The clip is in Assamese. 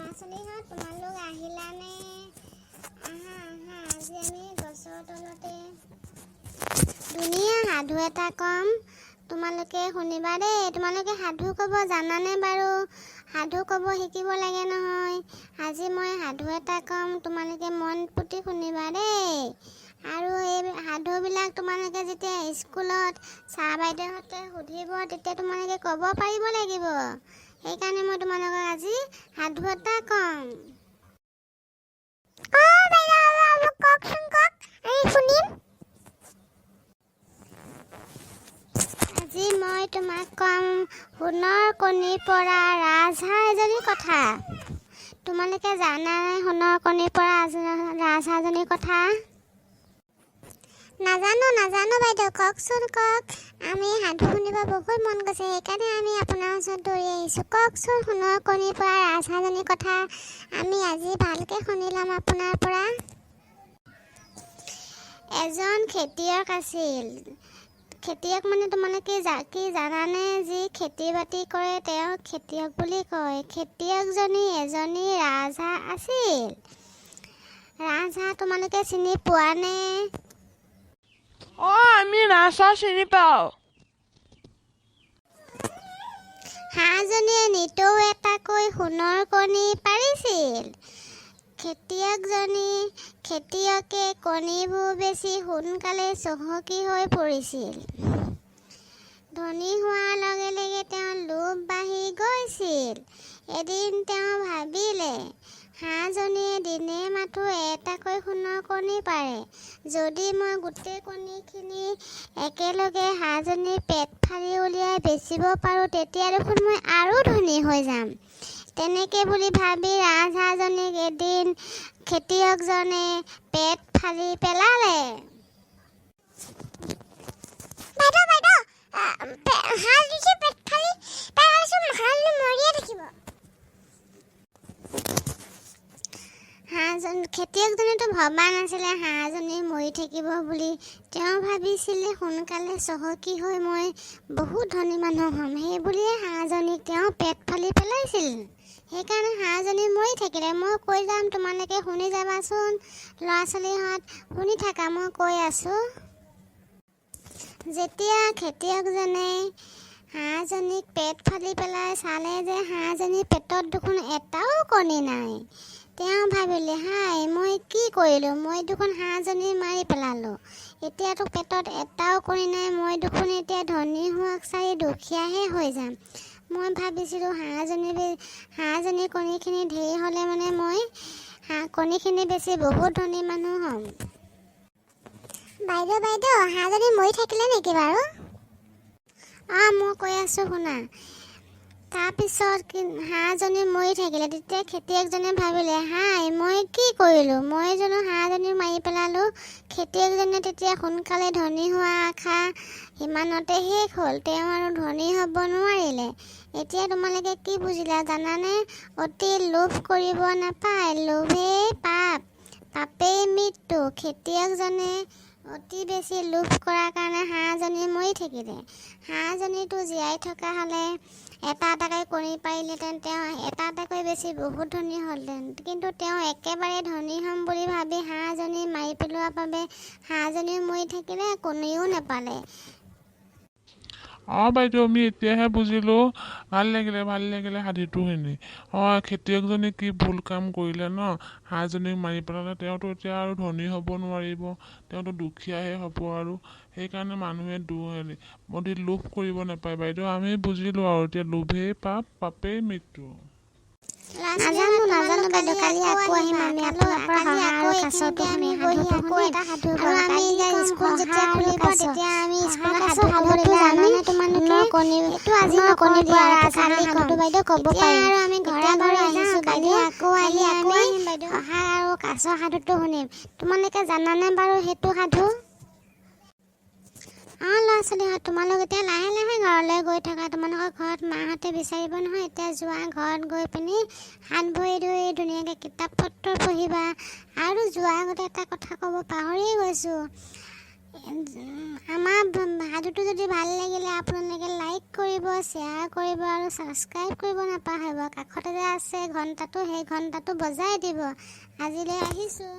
ল'ৰা-ছোৱালীহঁত তোমালোক আহিলানে? আহা আজি আমি গছৰ তলতে ধুনীয়া সাধু এটা ক'ম, তোমালোকে শুনিবা দেই। তোমালোকে সাধু ক'ব জানানে বাৰু? সাধু ক'ব শিকিব লাগে নহয়। আজি মই সাধু এটা ক'ম, তোমালোকে মন পুতি শুনিবা দেই। আৰু এই সাধুবিলাক তোমালোকে যেতিয়া স্কুলত ছাৰ বাইদেউহঁতে সুধিব তেতিয়া তোমালোকে ক'ব পাৰিব লাগিব। সেইকাৰণে মই তোমালোকক আজি সাধু এটা ক'ম। আজি মই তোমাক ক'ম সোণৰ কণীৰ পৰা ৰাজহাঁহ এজনীৰ কথা। তোমালোকে জানানে সোণৰ কণীৰ পৰা ৰাজহাঁহজনীৰ কথা? নাজানো বাইদেউ, কওকচোন কওক। আমি সাধু শুনিব বহুত মন গৈছে, সেইকাৰণে আমি আপোনাৰ ওচৰত দৌৰি আহিছোঁ। কওকচোন সোণৰ কণীৰ পৰা ৰাজহাঁহজনীৰ কথা। আমি আজি ভালকৈ শুনি ল'ম আপোনাৰ পৰা। এজন খেতিয়ক আছিল। খেতিয়ক মানে তোমালোকে কি জানানে? যি খেতি বাতি কৰে তেওঁক খেতিয়ক বুলি কয়। খেতিয়কজনী এজনী ৰাজহাঁহ আছিল। ৰাজহাঁহ তোমালোকে চিনি পোৱানে? আমি ৰাজহাঁহ চিনি পাওঁ। হাঁহজনীয়ে নিতৌ এটাকৈ সোণৰ কণী পাৰিছিল। খেতিয়কে কণীবোৰ বেছি সোনকালে চহকী হৈ পৰিছিল। ধনী হোৱাৰ লগে লগে তেওঁৰ লোভ বাঢ়ি গৈছিল। এদিন তেওঁ ভাবিলে, হাঁহজনীয়ে দিনে মাথো এটাকৈ সোণৰ কণী পাৰে। যদি মই গোটেই কণীখিনি একেলগে হাঁহজনীৰ পেট ফালি উলিয়াই বেচিব পাৰোঁ, তেতিয়া দেখোন মই আৰু ধনী হৈ যাম। তেনেকৈ বুলি ভাবি ৰাজহাঁহজনীক এদিন খেতিয়কজনে পেট ফালি পেলালে। খেতিয়কজনেতো ভবা নাছিলে হাঁহজনী মৰি থাকিব বুলি। তেওঁ ভাবিছিলে সোনকালে চহকী হৈ মই বহুত ধনী মানুহ হ'ম। সেই বুলিয়ে হাঁহজনীক তেওঁ পেট ফালি পেলাইছিল। সেইকাৰণে হাঁহজনী মৰি থাকিলে। মই কৈ যাম, তোমালোকে শুনি যাবাচোন। ল'ৰা-ছোৱালীহঁত শুনি থাকা, মই কৈ আছোঁ। যেতিয়া খেতিয়কজনে হাঁহজনীক পেট ফালি পেলাই চালে যে হাঁহজনীৰ পেটত দেখোন এটাও কণী নাই, তেওঁ ভাবিলে, হাই মই কি কৰিলোঁ? মই দেখোন হাঁহজনী মাৰি পেলালোঁ। এতিয়াতো পেটত এটাও কণী নাই। মই দেখোন এতিয়া ধনী হোৱাক চাই দুখীয়াহে হৈ যাম। মই ভাবিছিলোঁ হাঁহজনীৰ কণীখিনি ধেৰ হ'লে মানে মই কণীখিনি বেছি বহুত ধনী মানুহ হ'ম। বাইদেউ হাঁহজনী মৰি থাকিলে নেকি বাৰু? মই কৈ আছোঁ শুনা। তাৰপিছত হাঁহজনী মৰি থাকিলে। তেতিয়া খেতিয়কজনে ভাবিলে, হাই মই কি কৰিলোঁ? মই জানো হাঁহজনী মাৰি পেলালোঁ। খেতিয়কজনে তেতিয়া সোনকালে ধনী হোৱা আশা সিমানতে শেষ হ'ল। তেওঁ আৰু ধনী হ'ব নোৱাৰিলে। এতিয়া তোমালোকে কি বুজিলা জানানে? অতি লোভ কৰিব নাপায়। লোভেই পাপ, পাপেই মৃত্যু। খেতিয়কজনে অতি বেছি লোভ কৰাৰ কাৰণে হাঁহজনী মৰি থাকিলে। হাঁহজনীটো জীয়াই থকা হ'লে এটা এটাকৈ কণী পাৰিলেহেঁতেন, তেওঁ এটা এটাকৈ বেছি বহুত ধনী হ'লহেঁতেন। কিন্তু তেওঁ একেবাৰে ধনী হ'ম বুলি ভাবি হাঁহজনী মাৰি পেলোৱাৰ বাবে হাঁহজনীও মৰি থাকিলে, কণীও নাপালে। বাইদেউ আমি এতিয়াহে বুজিলোঁ। ভাল লাগিলে সাধুটো শুনি। খেতিয়কজনে কি ভুল কাম কৰিলে ন? হাঁহজনীক মাৰি পেলালে। তেওঁতো এতিয়া আৰু ধনী হ'ব নোৱাৰিব, তেওঁতো দুখীয়াহে হ'ব। আৰু সেইকাৰণে মানুহে অতি লোভ কৰিব নাপায়। বাইদেউ আমি বুজিলোঁ আৰু এতিয়া লোভেই পাপ, পাপেই মৃত্যু। নাজানো বাইদেউ, কালি আকৌ আহিম আমি আপোনাৰ পৰা শহা আৰু কাছটো শুনি সাধু আৰু আমি স্কুল যেতিয়া খুলিব তেতিয়া আমি স্কুলত সাধুটো জানানে তোমালোকে? এইটো আজি কণী পৰা সাধুটো বাইদেউ ক'ব পাৰিম। আৰু আমি ঘৰে আহিছোঁ। কালি আকৌ আমি শহা আৰু কাছৰ সাধুটো শুনিম। তোমালোকে জানানে বাৰু সেইটো সাধু? ল'ৰা-ছোৱালীহঁত তোমালোক এতিয়া লাহে লাহে ঘৰলৈ গৈ থকা। তোমালোকৰ ঘৰত মাহঁতে বিচাৰিব নহয়। এতিয়া যোৱা, ঘৰত গৈ পিনি হাত ভৰি ধুই ধুনীয়াকৈ কিতাপ পত্ৰ পঢ়িবা। আৰু যোৱাৰ আগতে এটা কথা ক'ব পাহৰিয়ে গৈছোঁ। আমাৰ সাধুটো যদি ভাল লাগিলে আপোনালোকে লাইক কৰিব, শ্বেয়াৰ কৰিব আৰু ছাবস্ক্ৰাইব কৰিব নাপাহৰিব। কাষতে যে আছে ঘণ্টাটো, সেই ঘণ্টাটো বজাই দিব। আজিলৈ আহিছোঁ।